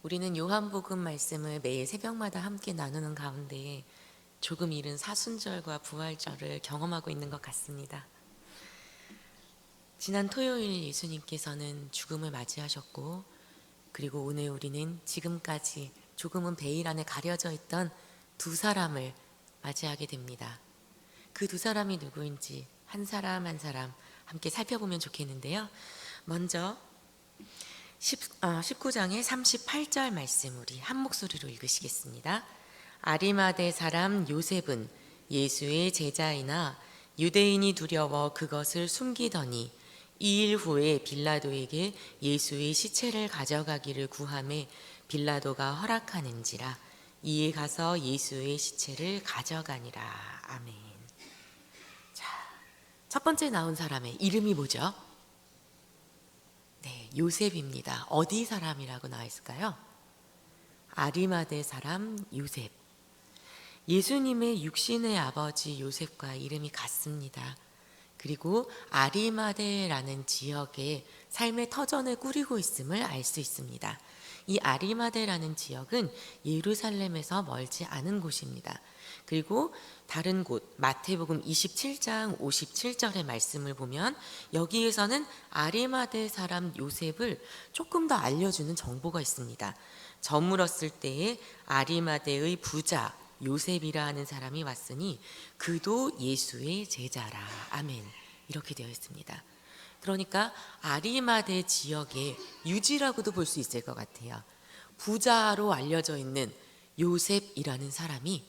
우리는 요한복음 말씀을 매일 새벽마다 함께 나누는 가운데 조금 이른 사순절과 부활절을 경험하고 있는 것 같습니다. 지난 토요일 예수님께서는 죽음을 맞이하셨고, 그리고 오늘 우리는 지금까지 조금은 베일 안에 가려져 있던 두 사람을 맞이하게 됩니다. 그 두 사람이 누구인지 한 사람 한 사람 함께 살펴보면 좋겠는데요. 먼저 19장의 38절 말씀 우리 한 목소리로 읽으시겠습니다. 아리마대 사람 요셉은 예수의 제자이나 유대인이 두려워 그것을 숨기더니 2일 후에 빌라도에게 예수의 시체를 가져가기를 구하매 빌라도가 허락하는지라. 이에 가서 예수의 시체를 가져가니라. 아멘. 자, 첫 번째 나온 사람의 이름이 뭐죠? 네, 요셉입니다. 어디 사람이라고 나와 있을까요? 아리마대 사람 요셉. 예수님의 육신의 아버지 요셉과 이름이 같습니다. 그리고 아리마대라는 지역에 삶의 터전을 꾸리고 있음을 알 수 있습니다. 이 아리마대라는 지역은 예루살렘에서 멀지 않은 곳입니다. 그리고 다른 곳 마태복음 27장 57절의 말씀을 보면 여기에서는 아리마대 사람 요셉을 조금 더 알려주는 정보가 있습니다. 저물었을 때에 아리마대의 부자 요셉이라 하는 사람이 왔으니 그도 예수의 제자라. 아멘. 이렇게 되어 있습니다. 그러니까 아리마대 지역의 유지라고도 볼 수 있을 것 같아요. 부자로 알려져 있는 요셉이라는 사람이,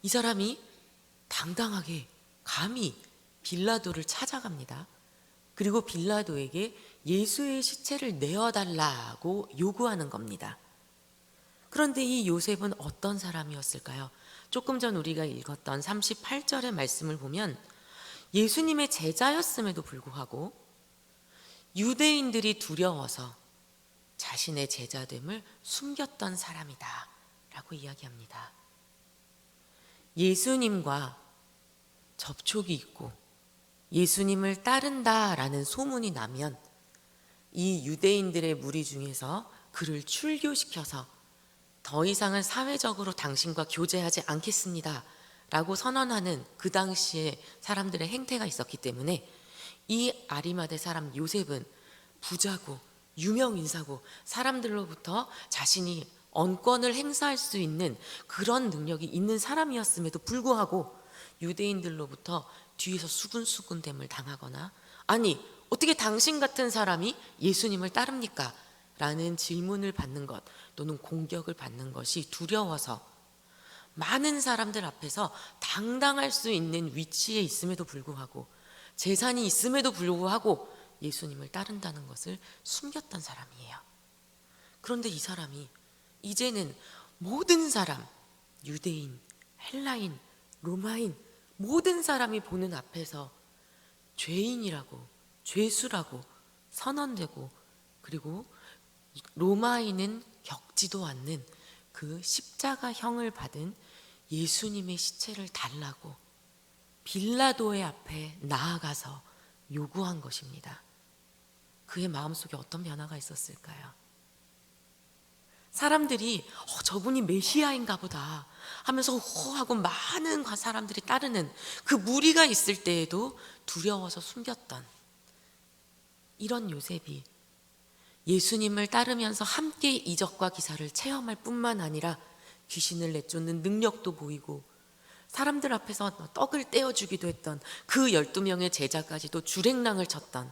이 사람이 당당하게 감히 빌라도를 찾아갑니다. 그리고 빌라도에게 예수의 시체를 내어달라고 요구하는 겁니다. 그런데 이 요셉은 어떤 사람이었을까요? 조금 전 우리가 읽었던 38절의 말씀을 보면 예수님의 제자였음에도 불구하고 유대인들이 두려워서 자신의 제자됨을 숨겼던 사람이다 라고 이야기합니다. 예수님과 접촉이 있고 예수님을 따른다라는 소문이 나면 이 유대인들의 무리 중에서 그를 출교시켜서 더 이상은 사회적으로 당신과 교제하지 않겠습니다 라고 선언하는 그 당시에 사람들의 행태가 있었기 때문에 이 아리마대 사람 요셉은 부자고 유명 인사고 사람들로부터 자신이 언권을 행사할 수 있는 그런 능력이 있는 사람이었음에도 불구하고 유대인들로부터 뒤에서 수군수군됨을 당하거나, 아니 어떻게 당신 같은 사람이 예수님을 따릅니까? 라는 질문을 받는 것 또는 공격을 받는 것이 두려워서 많은 사람들 앞에서 당당할 수 있는 위치에 있음에도 불구하고 재산이 있음에도 불구하고 예수님을 따른다는 것을 숨겼던 사람이에요. 그런데 이 사람이 이제는 모든 사람, 유대인, 헬라인, 로마인 모든 사람이 보는 앞에서 죄인이라고, 죄수라고 선언되고, 그리고 로마인은 겪지도 않는 그 십자가형을 받은 예수님의 시체를 달라고 빌라도의 앞에 나아가서 요구한 것입니다. 그의 마음속에 어떤 변화가 있었을까요? 사람들이 저분이 메시아인가 보다 하면서 호하고 많은 사람들이 따르는 그 무리가 있을 때에도 두려워서 숨겼던 이런 요셉이 예수님을 따르면서 함께 이적과 기사를 체험할 뿐만 아니라 귀신을 내쫓는 능력도 보이고 사람들 앞에서 떡을 떼어주기도 했던 그 12명의 제자까지도 주랭랑을 쳤던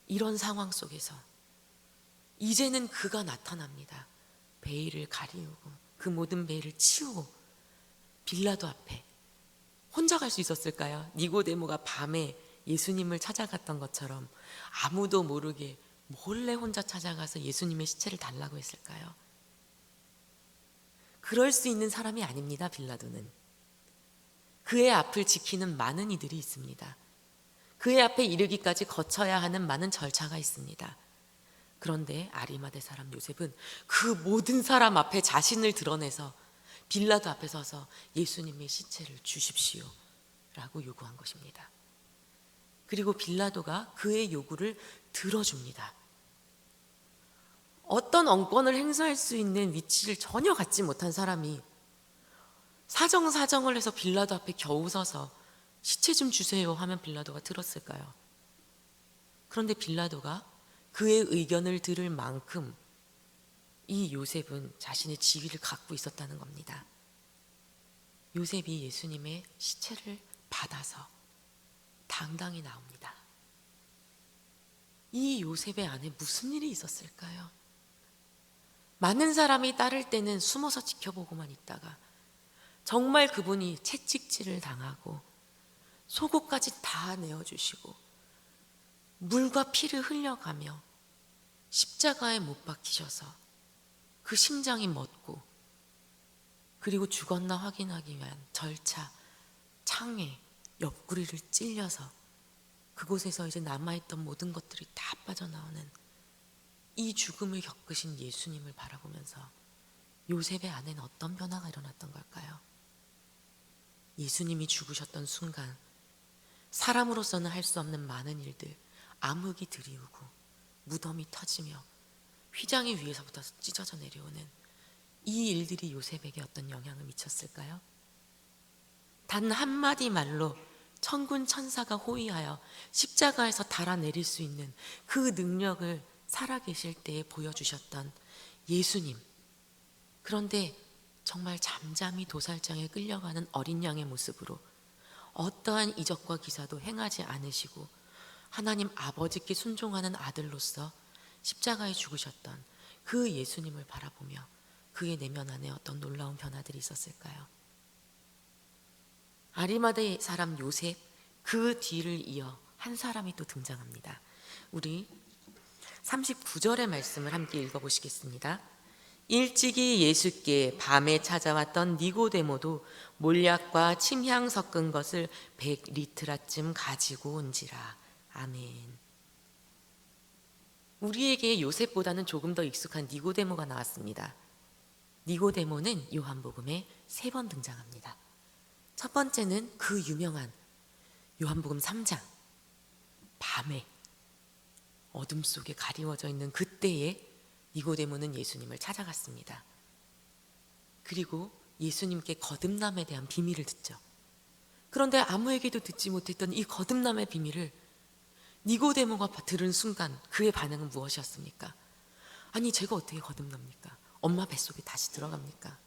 이런 상황 속에서 이제는 그가 나타납니다. 베일을 가리우고 그 모든 베일을 치우고 빌라도 앞에 혼자 갈 수 있었을까요? 니고데모가 밤에 예수님을 찾아갔던 것처럼 아무도 모르게 몰래 혼자 찾아가서 예수님의 시체를 달라고 했을까요? 그럴 수 있는 사람이 아닙니다. 빌라도는 그의 앞을 지키는 많은 이들이 있습니다. 그의 앞에 이르기까지 거쳐야 하는 많은 절차가 있습니다. 그런데 아리마대 사람 요셉은 그 모든 사람 앞에 자신을 드러내서 빌라도 앞에 서서 예수님의 시체를 주십시오 라고 요구한 것입니다. 그리고 빌라도가 그의 요구를 들어줍니다. 어떤 언권을 행사할 수 있는 위치를 전혀 갖지 못한 사람이 사정사정을 해서 빌라도 앞에 겨우 서서 시체 좀 주세요 하면 빌라도가 들었을까요? 그런데 빌라도가 그의 의견을 들을 만큼 이 요셉은 자신의 지위를 갖고 있었다는 겁니다. 요셉이 예수님의 시체를 받아서 당당히 나옵니다. 이 요셉의 안에 무슨 일이 있었을까요? 많은 사람이 따를 때는 숨어서 지켜보고만 있다가 정말 그분이 채찍질을 당하고 속옷까지 다 내어주시고 물과 피를 흘려가며 십자가에 못 박히셔서 그 심장이 멎고 그리고 죽었나 확인하기 위한 절차, 창에 옆구리를 찔려서 그곳에서 이제 남아있던 모든 것들이 다 빠져나오는 이 죽음을 겪으신 예수님을 바라보면서 요셉의 안에는 어떤 변화가 일어났던 걸까요? 예수님이 죽으셨던 순간 사람으로서는 할 수 없는 많은 일들, 암흑이 들이우고 무덤이 터지며 휘장이 위에서부터 찢어져 내려오는 이 일들이 요셉에게 어떤 영향을 미쳤을까요? 단 한마디 말로 천군 천사가 호위하여 십자가에서 달아내릴 수 있는 그 능력을 살아계실 때에 보여주셨던 예수님. 그런데 정말 잠잠히 도살장에 끌려가는 어린 양의 모습으로 어떠한 이적과 기사도 행하지 않으시고 하나님 아버지께 순종하는 아들로서 십자가에 죽으셨던 그 예수님을 바라보며 그의 내면 안에 어떤 놀라운 변화들이 있었을까요? 아리마대 사람 요셉, 그 뒤를 이어 한 사람이 또 등장합니다. 우리 39절의 말씀을 함께 읽어보시겠습니다. 일찍이 예수께 밤에 찾아왔던 니고데모도 몰약과 침향 섞은 것을 100리트라쯤 가지고 온지라. 아멘. 우리에게 요셉보다는 조금 더 익숙한 니고데모가 나왔습니다. 니고데모는 요한복음에 3번 등장합니다. 첫 번째는 그 유명한 요한복음 3장, 밤에 어둠 속에 가리워져 있는 그때에 니고데모는 예수님을 찾아갔습니다. 그리고 예수님께 거듭남에 대한 비밀을 듣죠. 그런데 아무에게도 듣지 못했던 이 거듭남의 비밀을 니고데모가 들은 순간 그의 반응은 무엇이었습니까? 아니, 제가 어떻게 거듭납니까? 엄마 뱃속에 다시 들어갑니까?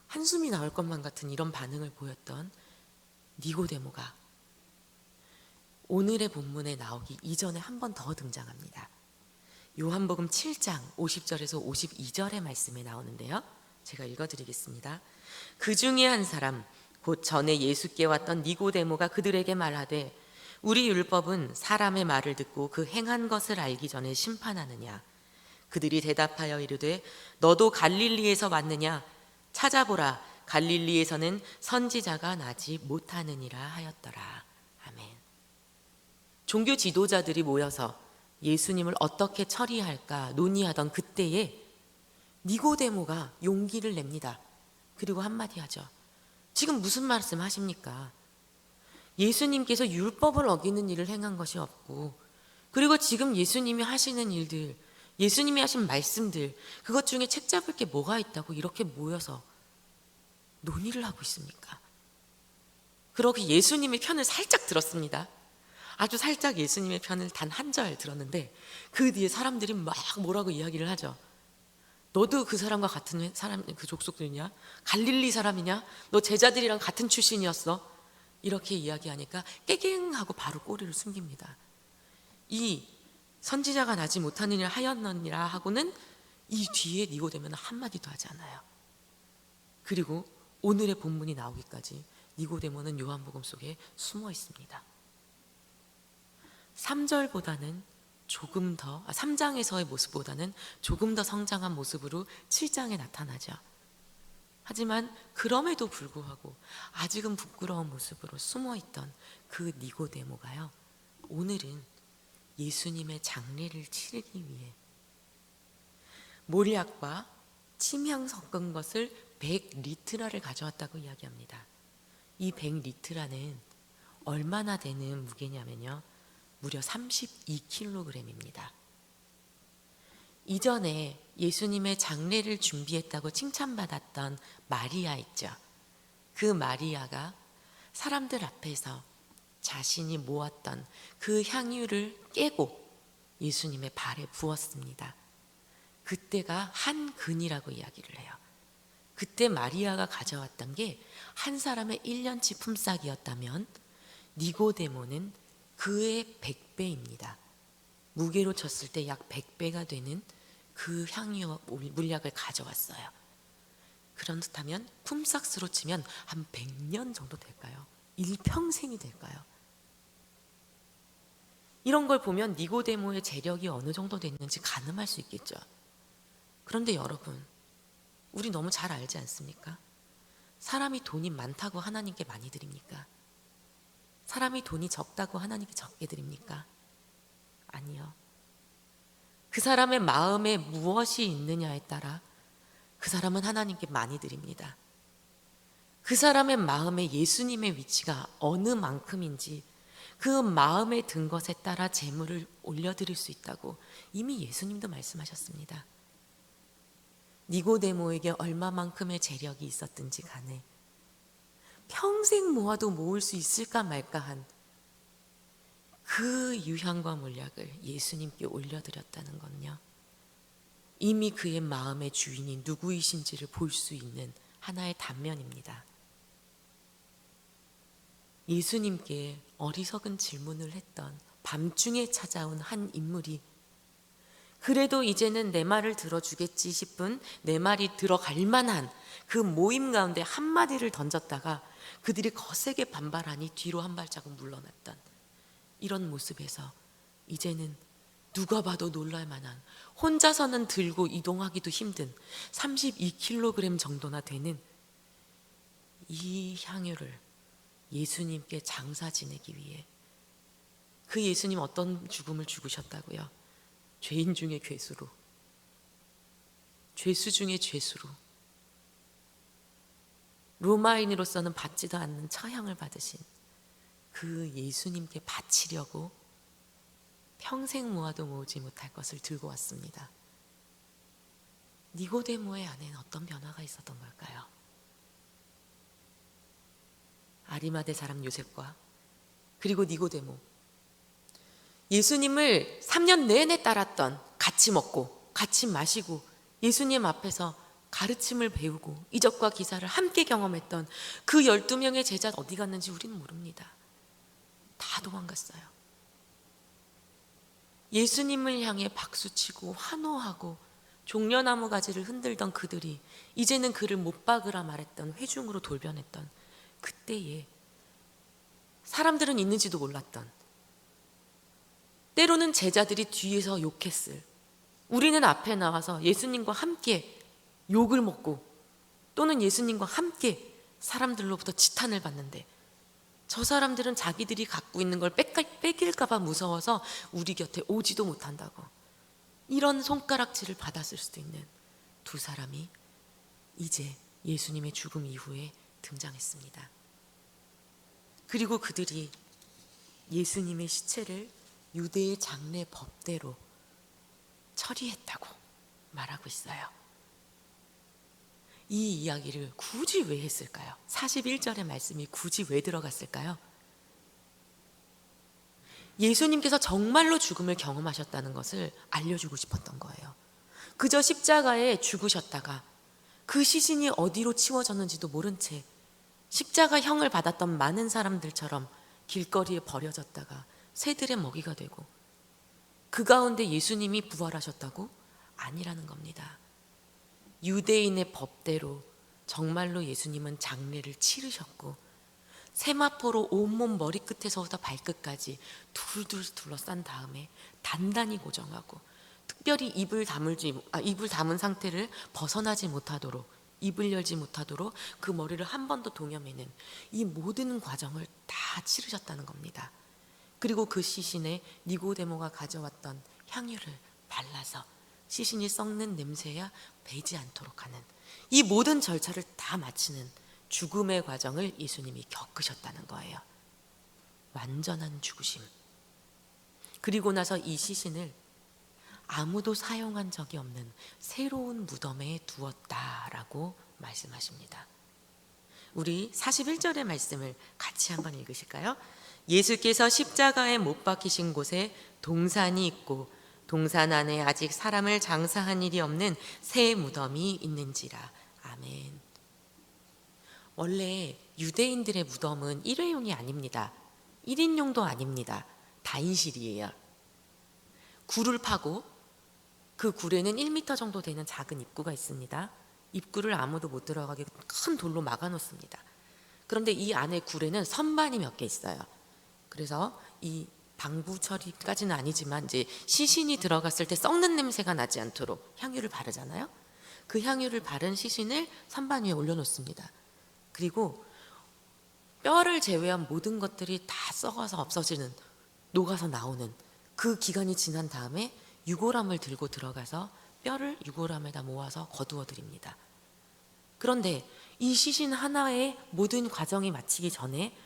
한숨이 나올 것만 같은 이런 반응을 보였던 니고데모가 오늘의 본문에 나오기 이전에 한 번 더 등장합니다. 요한복음 7장 50절에서 52절의 말씀에 나오는데요. 제가 읽어드리겠습니다. 그 중에 한 사람, 곧 전에 예수께 왔던 니고데모가 그들에게 말하되 우리 율법은 사람의 말을 듣고 그 행한 것을 알기 전에 심판하느냐? 그들이 대답하여 이르되 너도 갈릴리에서 왔느냐? 찾아보라, 갈릴리에서는 선지자가 나지 못하느니라 하였더라. 아멘. 종교 지도자들이 모여서 예수님을 어떻게 처리할까 논의하던 그때에 니고데모가 용기를 냅니다. 그리고 한마디 하죠. 지금 무슨 말씀 하십니까? 예수님께서 율법을 어기는 일을 행한 것이 없고, 그리고 지금 예수님이 하시는 일들, 예수님이 하신 말씀들, 그것 중에 책 잡을 게 뭐가 있다고 이렇게 모여서 논의를 하고 있습니까? 그렇게 예수님의 편을 살짝 들었습니다. 아주 살짝 예수님의 편을 단 한 절 들었는데 그 뒤에 사람들이 막 뭐라고 이야기를 하죠. 너도 그 사람과 같은 사람, 그 족속들이냐? 갈릴리 사람이냐? 너 제자들이랑 같은 출신이었어? 이렇게 이야기하니까 깨갱하고 바로 꼬리를 숨깁니다. 이 선지자가 나지 못하느니라 하였느니라 하고는 이 뒤에 니고데모는 한마디도 하지 않아요. 그리고 오늘의 본문이 나오기까지 니고데모는 요한복음 속에 숨어 있습니다. 3절보다는 조금 더 3장에서의 모습보다는 조금 더 성장한 모습으로 7장에 나타나죠. 하지만 그럼에도 불구하고 아직은 부끄러운 모습으로 숨어있던 그 니고데모가요, 오늘은 예수님의 장례를 치르기 위해 몰약과 침향 섞은 것을 100리트라를 가져왔다고 이야기합니다. 이 100리트라는 얼마나 되는 무게냐면요, 무려 32kg입니다. 이전에 예수님의 장례를 준비했다고 칭찬받았던 마리아 있죠. 그 마리아가 사람들 앞에서 자신이 모았던 그 향유를 깨고 예수님의 발에 부었습니다. 그때가 한근이라고 이야기를 해요. 그때 마리아가 가져왔던 게 한 사람의 1년치 품삯이었다면 니고데모는 그의 100배입니다. 무게로 쳤을 때 약 100배가 되는 그 향유 물약을 가져왔어요. 그렇다면 품삯으로 치면 한 100년 정도 될까요? 일평생이 될까요? 이런 걸 보면 니고데모의 재력이 어느 정도 됐는지 가늠할 수 있겠죠. 그런데 여러분, 우리 너무 잘 알지 않습니까? 사람이 돈이 많다고 하나님께 많이 드립니까? 사람이 돈이 적다고 하나님께 적게 드립니까? 아니요. 그 사람의 마음에 무엇이 있느냐에 따라 그 사람은 하나님께 많이 드립니다. 그 사람의 마음에 예수님의 위치가 어느 만큼인지 그 마음에 든 것에 따라 재물을 올려드릴 수 있다고 이미 예수님도 말씀하셨습니다. 니고데모에게 얼마만큼의 재력이 있었든지 간에 평생 모아도 모을 수 있을까 말까 한 그 유향과 몰약을 예수님께 올려드렸다는 건요, 이미 그의 마음의 주인이 누구이신지를 볼 수 있는 하나의 단면입니다. 예수님께 어리석은 질문을 했던 밤중에 찾아온 한 인물이 그래도 이제는 내 말을 들어주겠지 싶은, 내 말이 들어갈 만한 그 모임 가운데 한마디를 던졌다가 그들이 거세게 반발하니 뒤로 한 발자국 물러났던 이런 모습에서 이제는 누가 봐도 놀랄 만한, 혼자서는 들고 이동하기도 힘든 32kg 정도나 되는 이 향유를 예수님께 장사 지내기 위해, 그 예수님 어떤 죽음을 죽으셨다고요? 죄인 중에 괴수로, 죄수 중에 죄수로, 로마인으로서는 받지도 않는 처형을 받으신 그 예수님께 바치려고 평생 모아도 모으지 못할 것을 들고 왔습니다. 니고데모의 안에는 어떤 변화가 있었던 걸까요? 아리마대 사람 요셉과 그리고 니고데모, 예수님을 3년 내내 따랐던, 같이 먹고 같이 마시고 예수님 앞에서 가르침을 배우고 이적과 기사를 함께 경험했던 그 12명의 제자 어디 갔는지 우리는 모릅니다. 다 도망갔어요. 예수님을 향해 박수치고 환호하고 종려나무 가지를 흔들던 그들이 이제는 그를 못 박으라 말했던 회중으로 돌변했던 그때에 사람들은 있는지도 몰랐던, 때로는 제자들이 뒤에서 욕했을, 우리는 앞에 나와서 예수님과 함께 욕을 먹고 또는 예수님과 함께 사람들로부터 지탄을 받는데 저 사람들은 자기들이 갖고 있는 걸 뺏길까 봐 무서워서 우리 곁에 오지도 못한다고, 이런 손가락질을 받았을 수도 있는 두 사람이 이제 예수님의 죽음 이후에 등장했습니다. 그리고 그들이 예수님의 시체를 유대의 장례 법대로 처리했다고 말하고 있어요. 이 이야기를 굳이 왜 했을까요? 41절의 말씀이 굳이 왜 들어갔을까요? 예수님께서 정말로 죽음을 경험하셨다는 것을 알려주고 싶었던 거예요. 그저 십자가에 죽으셨다가 그 시신이 어디로 치워졌는지도 모른 채 십자가형을 받았던 많은 사람들처럼 길거리에 버려졌다가 새들의 먹이가 되고, 그 가운데 예수님이 부활하셨다고? 아니라는 겁니다. 유대인의 법대로 정말로 예수님은 장례를 치르셨고 세마포로 온몸 머리끝에서부터 발끝까지 둘둘 둘러싼 다음에 단단히 고정하고 특별히 입을 담은 상태를 벗어나지 못하도록, 입을 열지 못하도록 그 머리를 한 번 더 동여매는 이 모든 과정을 다 치르셨다는 겁니다. 그리고 그 시신에 니고데모가 가져왔던 향유를 발라서 시신이 썩는 냄새야 배지 않도록 하는 이 모든 절차를 다 마치는 죽음의 과정을 예수님이 겪으셨다는 거예요. 완전한 죽으심. 그리고 나서 이 시신을 아무도 사용한 적이 없는 새로운 무덤에 두었다라고 말씀하십니다. 우리 41절의 말씀을 같이 한번 읽으실까요? 예수께서 십자가에 못 박히신 곳에 동산이 있고 동산 안에 아직 사람을 장사한 일이 없는 새 무덤이 있는지라. 아멘. 원래 유대인들의 무덤은 일회용이 아닙니다. 1인용도 아닙니다. 다인실이에요. 굴을 파고 그 굴에는 1m 정도 되는 작은 입구가 있습니다. 입구를 아무도 못 들어가게 큰 돌로 막아 놓습니다. 그런데 이 안에 굴에는 선반이 몇 개 있어요. 그래서 이 방부 처리까지는 아니지만 이제 시신이 들어갔을 때 썩는 냄새가 나지 않도록 향유를 바르잖아요. 그 향유를 바른 시신을 선반 위에 올려놓습니다. 그리고 뼈를 제외한 모든 것들이 다 썩어서 없어지는, 녹아서 나오는 그 기간이 지난 다음에 유골함을 들고 들어가서 뼈를 유골함에다 모아서 거두어 드립니다. 그런데 이 시신 하나의 모든 과정이 마치기 전에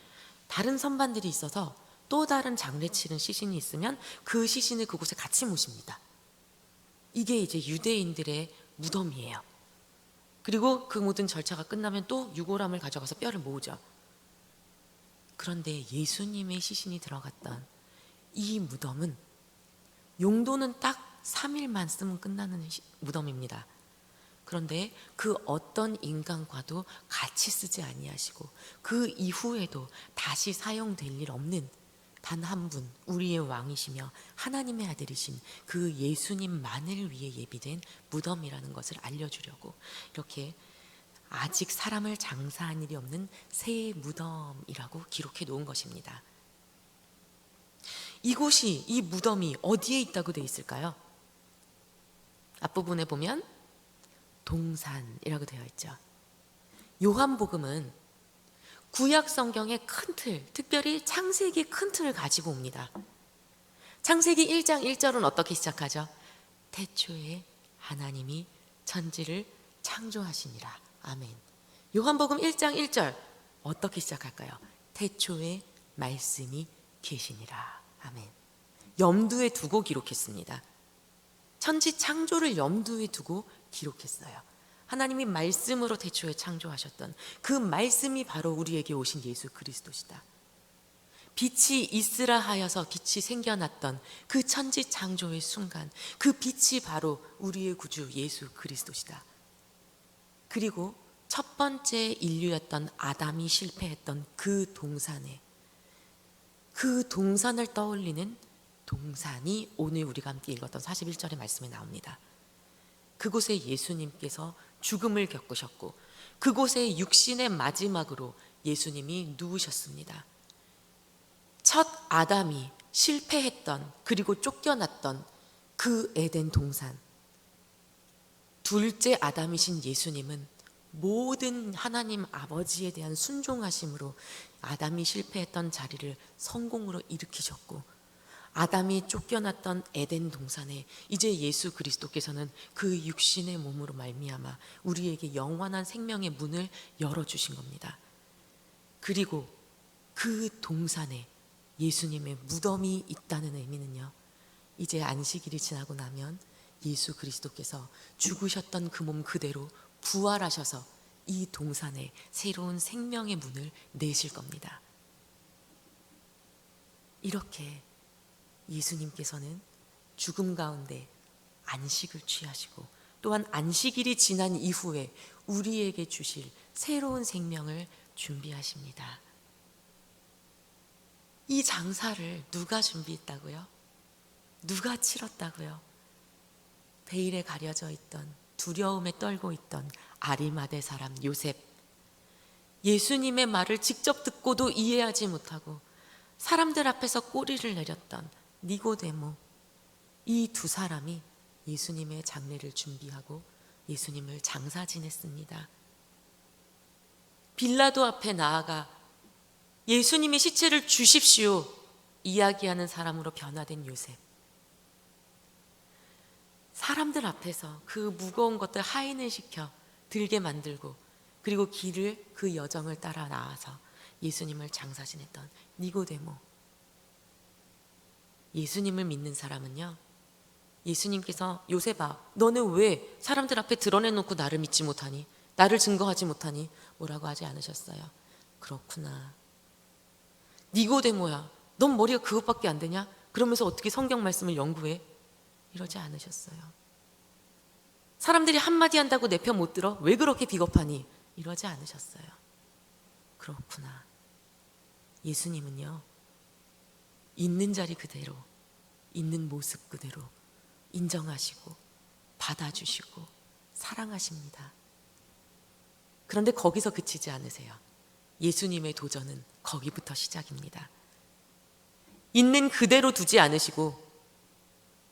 다른 선반들이 있어서 또 다른 장례 치른 시신이 있으면 그 시신을 그곳에 같이 모십니다. 이게 이제 유대인들의 무덤이에요. 그리고 그 모든 절차가 끝나면 또 유골함을 가져가서 뼈를 모으죠. 그런데 예수님의 시신이 들어갔던 이 무덤은 용도는 딱 3일만 쓰면 끝나는 무덤입니다. 그런데 그 어떤 인간과도 같이 쓰지 아니하시고 그 이후에도 다시 사용될 일 없는 단 한 분, 우리의 왕이시며 하나님의 아들이신 그 예수님만을 위해 예비된 무덤이라는 것을 알려주려고 이렇게 아직 사람을 장사한 일이 없는 새 무덤이라고 기록해 놓은 것입니다. 이곳이, 이 무덤이 어디에 있다고 되어 있을까요? 앞부분에 보면 동산이라고 되어 있죠. 요한복음은 구약 성경의 큰 틀, 특별히 창세기 큰 틀을 가지고 옵니다. 창세기 1장 1절은 어떻게 시작하죠? 태초에 하나님이 천지를 창조하시니라. 아멘. 요한복음 1장 1절 어떻게 시작할까요? 태초에 말씀이 계시니라. 아멘. 염두에 두고 기록했습니다. 천지 창조를 염두에 두고 기록했어요. 하나님이 말씀으로 태초에 창조하셨던 그 말씀이 바로 우리에게 오신 예수 그리스도시다. 빛이 있으라 하여서 빛이 생겨났던 그 천지 창조의 순간, 그 빛이 바로 우리의 구주 예수 그리스도시다. 그리고 첫 번째 인류였던 아담이 실패했던 그 동산에, 그 동산을 떠올리는 동산이 오늘 우리가 함께 읽었던 41절의 말씀에 나옵니다. 그곳에 예수님께서 죽음을 겪으셨고 그곳에 육신의 마지막으로 예수님이 누우셨습니다. 첫 아담이 실패했던, 그리고 쫓겨났던 그 에덴 동산, 둘째 아담이신 예수님은 모든 하나님 아버지에 대한 순종하심으로 아담이 실패했던 자리를 성공으로 일으키셨고, 아담이 쫓겨났던 에덴 동산에 이제 예수 그리스도께서는 그 육신의 몸으로 말미암아 우리에게 영원한 생명의 문을 열어주신 겁니다. 그리고 그 동산에 예수님의 무덤이 있다는 의미는요, 이제 안식일이 지나고 나면 예수 그리스도께서 죽으셨던 그 몸 그대로 부활하셔서 이 동산에 새로운 생명의 문을 내실 겁니다. 이렇게 예수님께서는 죽음 가운데 안식을 취하시고 또한 안식일이 지난 이후에 우리에게 주실 새로운 생명을 준비하십니다. 이 장사를 누가 준비했다고요? 누가 치렀다고요? 베일에 가려져 있던, 두려움에 떨고 있던 아리마대 사람 요셉, 예수님의 말을 직접 듣고도 이해하지 못하고 사람들 앞에서 꼬리를 내렸던 니고데모, 이 두 사람이 예수님의 장례를 준비하고 예수님을 장사 지냈습니다. 빌라도 앞에 나아가 예수님의 시체를 주십시오 이야기하는 사람으로 변화된 요셉, 사람들 앞에서 그 무거운 것들 하인을 시켜 들게 만들고 그리고 길을, 그 여정을 따라 나와서 예수님을 장사 지냈던 니고데모. 예수님을 믿는 사람은요, 예수님께서 요셉아, 너는 왜 사람들 앞에 드러내놓고 나를 믿지 못하니? 나를 증거하지 못하니? 뭐라고 하지 않으셨어요. 그렇구나. 니고데모야, 넌 머리가 그것밖에 안 되냐? 그러면서 어떻게 성경 말씀을 연구해? 이러지 않으셨어요. 사람들이 한마디 한다고 내 편 못 들어? 왜 그렇게 비겁하니? 이러지 않으셨어요. 그렇구나. 예수님은요, 있는 자리 그대로, 있는 모습 그대로 인정하시고 받아주시고 사랑하십니다. 그런데 거기서 그치지 않으세요. 예수님의 도전은 거기부터 시작입니다. 있는 그대로 두지 않으시고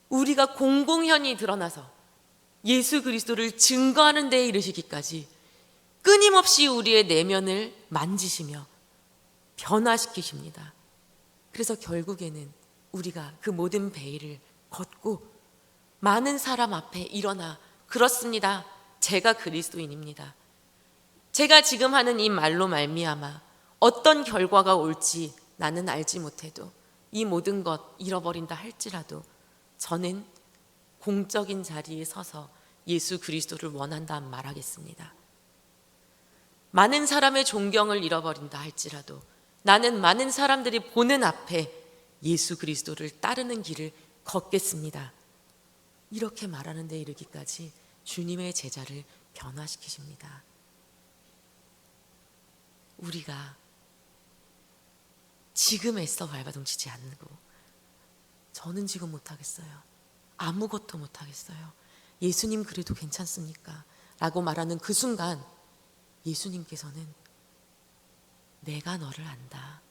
우리가 공공연히 드러나서 예수 그리스도를 증거하는 데에 이르시기까지 끊임없이 우리의 내면을 만지시며 변화시키십니다. 그래서 결국에는 우리가 그 모든 베일을 걷고 많은 사람 앞에 일어나, 그렇습니다. 제가 그리스도인입니다. 제가 지금 하는 이 말로 말미암아 어떤 결과가 올지 나는 알지 못해도 이 모든 것 잃어버린다 할지라도 저는 공적인 자리에 서서 예수 그리스도를 원한다 말하겠습니다. 많은 사람의 존경을 잃어버린다 할지라도 나는 많은 사람들이 보는 앞에 예수 그리스도를 따르는 길을 걷겠습니다. 이렇게 말하는 데 이르기까지 주님의 제자를 변화시키십니다. 우리가 지금 애써 발버둥치지 않고 저는 지금 못하겠어요. 아무것도 못하겠어요. 예수님 그래도 괜찮습니까? 라고 말하는 그 순간 예수님께서는 내가 너를 안다.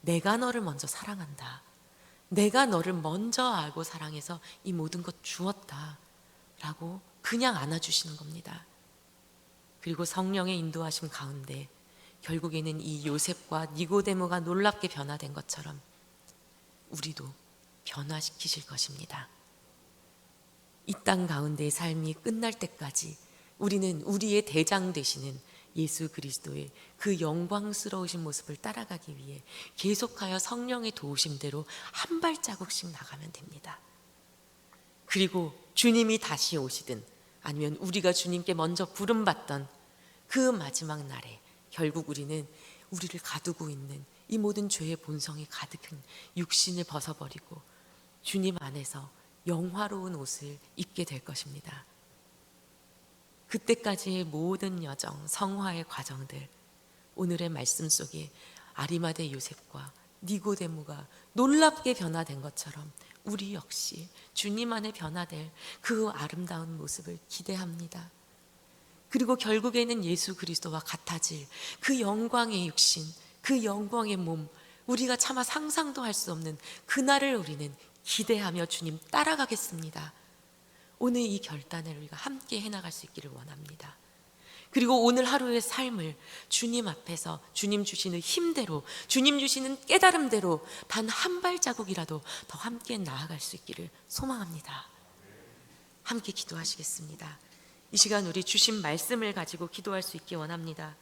내가 너를 먼저 사랑한다. 내가 너를 먼저 알고 사랑해서 이 모든 것 주었다. 라고 그냥 안아주시는 겁니다. 그리고 성령의 인도하심 가운데 결국에는 이 요셉과 니고데모가 놀랍게 변화된 것처럼 우리도 변화시키실 것입니다. 이 땅 가운데의 삶이 끝날 때까지 우리는 우리의 대장 되시는 예수 그리스도의 그 영광스러우신 모습을 따라가기 위해 계속하여 성령의 도우심대로 한 발자국씩 나가면 됩니다. 그리고 주님이 다시 오시든 아니면 우리가 주님께 먼저 부름받던 그 마지막 날에 결국 우리는 우리를 가두고 있는 이 모든 죄의 본성이 가득한 육신을 벗어버리고 주님 안에서 영화로운 옷을 입게 될 것입니다. 그때까지의 모든 여정, 성화의 과정들, 오늘의 말씀 속에 아리마대 요셉과 니고데모가 놀랍게 변화된 것처럼 우리 역시 주님 안에 변화될 그 아름다운 모습을 기대합니다. 그리고 결국에는 예수 그리스도와 같아질 그 영광의 육신, 그 영광의 몸, 우리가 차마 상상도 할 수 없는 그날을 우리는 기대하며 주님 따라가겠습니다. 오늘 이 결단을 우리가 함께 해나갈 수 있기를 원합니다. 그리고 오늘 하루의 삶을 주님 앞에서 주님 주시는 힘대로, 주님 주시는 깨달음대로 단 한 발자국이라도 더 함께 나아갈 수 있기를 소망합니다. 함께 기도하시겠습니다. 이 시간 우리 주신 말씀을 가지고 기도할 수 있기 원합니다.